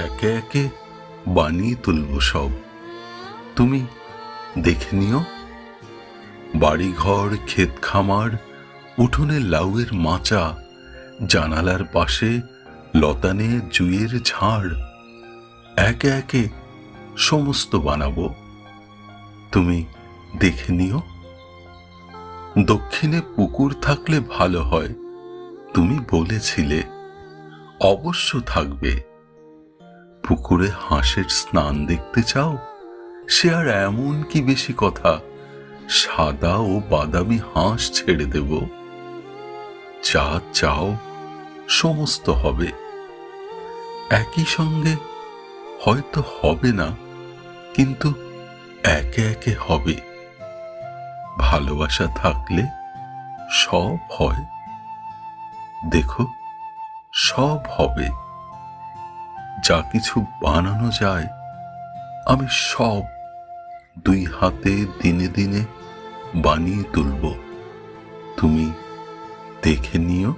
একে একে বানিয়ে তুলব সব, তুমি দেখে নিও। বাড়িঘর, ক্ষেত খামার, উঠোনে লাউয়ের মাচা, জানালার পাশে লতানে জুঁইয়ের ঝাড়, একে একে সমস্ত বানাবো, তুমি দেখে নিও। দক্ষিণে পুকুর থাকলে ভালো হয়, তুমি বলেছিলে, অবশ্য থাকবে। পুকুরে হাঁসের স্নান দেখতে চাও? সে আর এমন কি বেশি কথা, সাদা ও বাদামি হাঁস ছেড়ে দেব। যা চাও সমস্ত হবে। একই সঙ্গে হয়তো হবে না, কিন্তু একে একে হবে। ভালোবাসা থাকলে সব হয়। দেখো, সব হবে। যা কিছু বানানো যায় আমি সব দুই হাতে দিনে দিনে বানিয়ে তুলব, তুমি দেখে নিও।